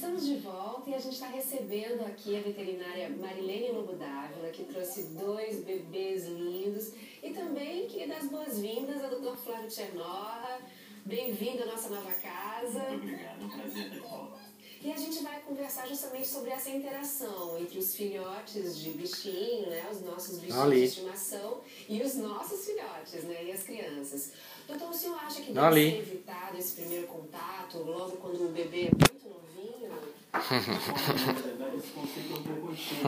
Estamos de volta e a gente está recebendo aqui a veterinária Marilene Lobo Dávila, que trouxe 2 bebês lindos, e também queria dar as boas-vindas ao Dr. Flávio Tchernorra. Bem-vindo à nossa nova casa. Muito obrigado, é um prazer estar de volta. E a gente vai conversar justamente sobre essa interação entre os filhotes de bichinho, né, os nossos bichinhos de estimação, e os nossos filhotes, né, e as crianças. Doutor, o senhor acha que deve ser evitado esse primeiro contato logo quando o bebê é muito novinho? Na verdade, esse conceito é um pouco antigo.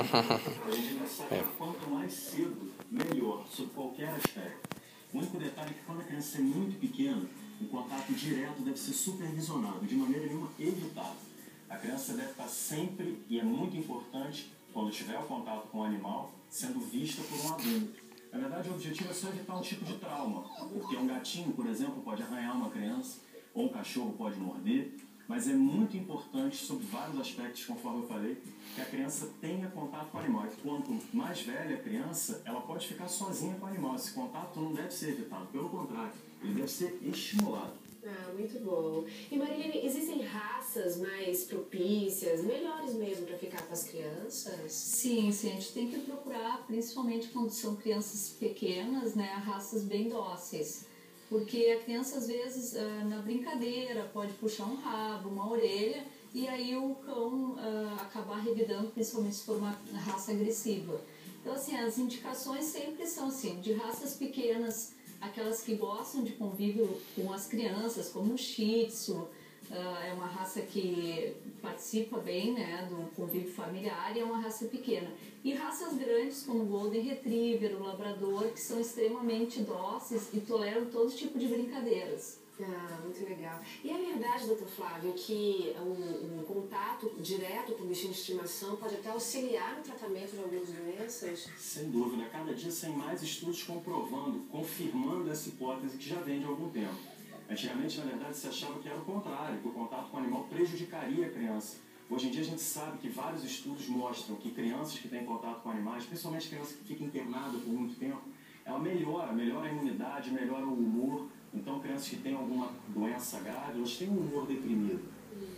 A gente não sabe que quanto mais cedo, melhor, sob qualquer aspecto. O único detalhe é que quando a criança é muito pequena, o contato direto deve ser supervisionado, de maneira nenhuma evitado. A criança deve estar sempre, e é muito importante, quando tiver o contato com o animal, sendo vista por um adulto. Na verdade, o objetivo é só evitar um tipo de trauma, porque um gatinho, por exemplo, pode arranhar uma criança, ou um cachorro pode morder, mas é muito importante, sob vários aspectos, conforme eu falei, que a criança tenha contato com o animal. E quanto mais velha a criança, ela pode ficar sozinha com o animal. Esse contato não deve ser evitado, pelo contrário, ele deve ser estimulado. Ah, muito bom. E Marilene, existem raças mais propícias, melhores mesmo para ficar com as crianças? Sim, a gente tem que procurar, principalmente quando são crianças pequenas, né, raças bem dóceis. Porque a criança, às vezes, na brincadeira, pode puxar um rabo, uma orelha, e aí o cão acabar revidando, principalmente se for uma raça agressiva. Então, assim, as indicações sempre são, assim, de raças pequenas, aquelas que gostam de convívio com as crianças, como o Shih Tzu, é uma raça que participa bem, né, do convívio familiar e é uma raça pequena. E raças grandes como o Golden Retriever, o Labrador, que são extremamente dóceis e toleram todo tipo de brincadeiras. Ah, muito legal. E é verdade, doutor Flávio, que um contato direto com o bichinho de estimação pode até auxiliar no tratamento de algumas doenças? Sem dúvida, cada dia saem mais estudos comprovando, confirmando essa hipótese que já vem de algum tempo. Antigamente, na verdade, se achava que era o contrário, que o contato com o animal prejudicaria a criança. Hoje em dia a gente sabe que vários estudos mostram que crianças que têm contato com animais, principalmente crianças que ficam internadas por muito tempo, ela melhora a imunidade, melhora o humor. Então, crianças que têm alguma doença grave, elas têm um humor deprimido.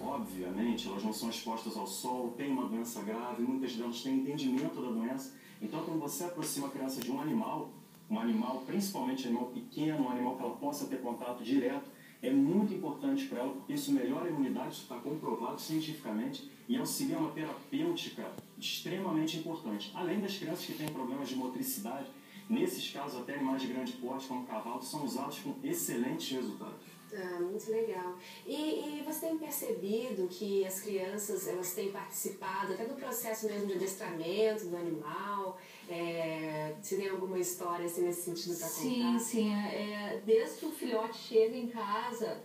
Obviamente, elas não são expostas ao sol, têm uma doença grave, muitas delas têm entendimento da doença. Então, quando você aproxima a criança de um animal, principalmente um animal pequeno, um animal que ela possa ter contato direto, é muito importante para ela, porque isso melhora a imunidade, isso está comprovado cientificamente, e auxilia uma terapêutica extremamente importante. Além das crianças que têm problemas de motricidade, nesses casos, até animais de grande porte, como cavalos, são usados com excelentes resultados. Ah, muito legal. E você tem percebido que as crianças, elas têm participado até do processo mesmo de adestramento do animal? Se tem alguma história assim, nesse sentido para contar? Sim. Desde que o filhote chega em casa,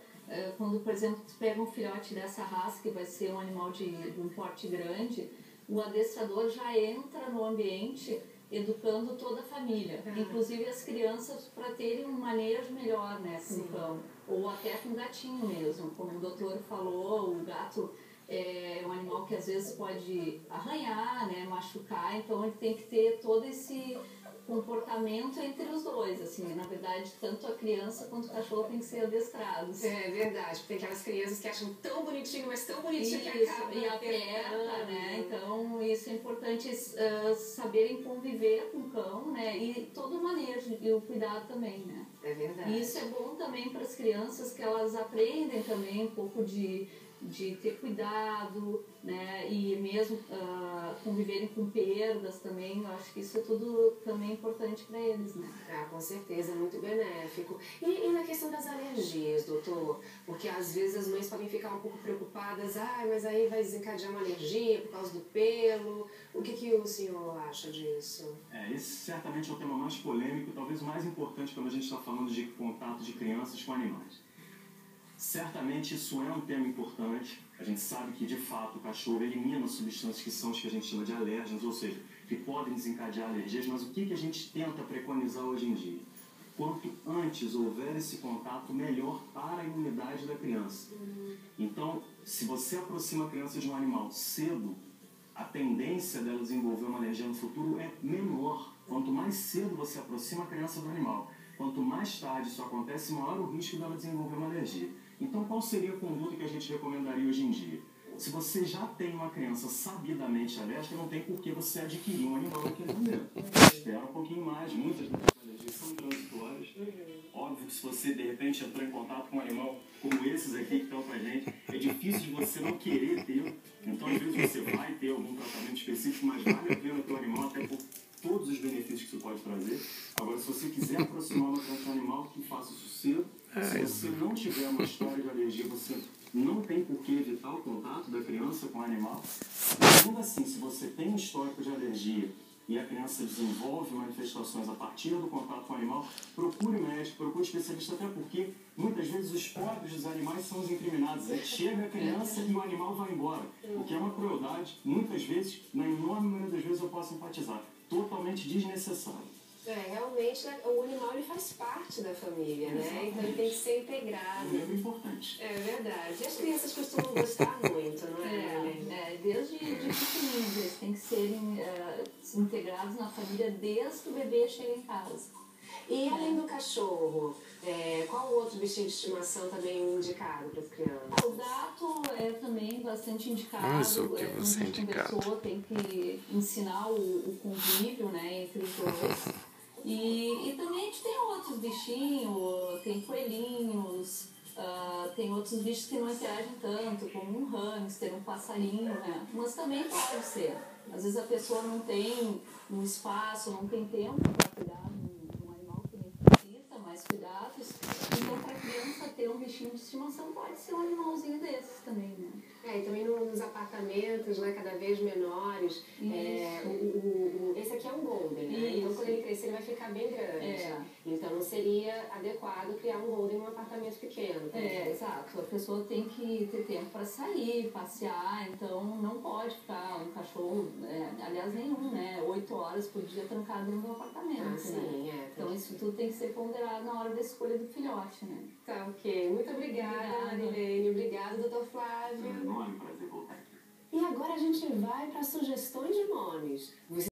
quando, por exemplo, tu pega um filhote dessa raça, que vai ser um animal de um porte grande, o adestrador já entra no ambiente educando toda a família, inclusive as crianças, para terem um manejo melhor, né, com o cão, ou até com o gatinho mesmo. Como o doutor falou, o gato é um animal que às vezes pode arranhar, né, machucar, então ele tem que ter todo esse comportamento entre os dois, assim, na verdade, tanto a criança quanto o cachorro tem que ser adestrados. É verdade, porque tem aquelas crianças que acham tão bonitinho, mas tão bonitinho isso, que acaba e aperta, né, então isso é importante, saberem conviver com o cão, né, e todo o manejo e o cuidado também, né. É verdade. E isso é bom também para as crianças, que elas aprendem também um pouco de ter cuidado, né, e mesmo conviverem com perdas também. Eu acho que isso é tudo também importante para eles, né. Ah, com certeza, muito benéfico. E na questão das alergias, doutor? Porque às vezes as mães podem ficar um pouco preocupadas, mas aí vai desencadear uma alergia por causa do pelo. O que o senhor acha disso? Esse certamente é o tema mais polêmico, talvez o mais importante quando a gente está falando de contato de crianças com animais. Certamente isso é um tema importante. A gente sabe que, de fato, o cachorro elimina substâncias que são as que a gente chama de alérgenos, ou seja, que podem desencadear alergias, mas o que a gente tenta preconizar hoje em dia? Quanto antes houver esse contato, melhor para a imunidade da criança. Então, se você aproxima a criança de um animal cedo, a tendência dela desenvolver uma alergia no futuro é menor. Quanto mais cedo você aproxima a criança do animal, quanto mais tarde isso acontece, maior o risco dela desenvolver uma alergia. Então, qual seria a conduta que a gente recomendaria hoje em dia? Se você já tem uma criança sabidamente alérgica, não tem por que você adquirir um animal daquele momento. Espera um pouquinho mais, muitas das alergias são transitórias. Óbvio que se você, de repente, entrou em contato com um animal como esses aqui que estão com a gente, é difícil de você não querer ter. Então, às vezes, você vai ter algum tratamento específico, mas vale a pena ter um animal, até por todos os benefícios que isso pode trazer. Agora, se você quiser aproximar uma criança de um animal, que faça isso cedo. Se você não tiver uma história de alergia, você não tem por que evitar o contato da criança com o animal. Mas ainda assim, se você tem um histórico de alergia e a criança desenvolve manifestações a partir do contato com o animal, procure médico, procure especialista, até porque muitas vezes os próprios dos animais são os incriminados. Chega a criança e o animal vai embora, o que é uma crueldade, muitas vezes, na enorme maioria das vezes eu posso empatizar, totalmente desnecessário. Realmente o animal ele faz parte da família, né? Exatamente. Então ele tem que ser integrado. É muito importante. É verdade. E as crianças costumam gostar muito, não é? Desde pequenininhos, eles têm que serem integrados na família desde que o bebê chega em casa. E além do cachorro, qual outro bichinho de estimação também indicado para as crianças? O gato é também bastante indicado. Isso que você indicado. Tem que ensinar o convívio, né, entre os dois. E também a gente tem outros bichinhos, tem coelhinhos, tem outros bichos que não interagem tanto, como um hamster, um passarinho, né? Mas também pode ser. Às vezes a pessoa não tem um espaço, não tem tempo para cuidar de um animal que necessita mais cuidados. Então, para a criança ter um bichinho de estimação, pode ser um animalzinho desses também, né? E também nos apartamentos, né, cada vez menores. Esse aqui é um golden, né? Então, quando ele crescer, ele vai ficar bem grande. Então, não seria adequado criar um golden em um apartamento pequeno. Exato. A pessoa tem que ter tempo para sair, passear. Então, não pode ficar um cachorro, aliás, nenhum, né? 8 horas por dia trancado dentro do apartamento. Sim, né? Então, isso tudo tem que ser ponderado na hora da escolha do filhote, né? Tá, ok. Muito obrigada, Marilene. Obrigada, doutor Flávio. É um enorme prazer voltar aqui. E agora a gente vai para sugestões de nomes.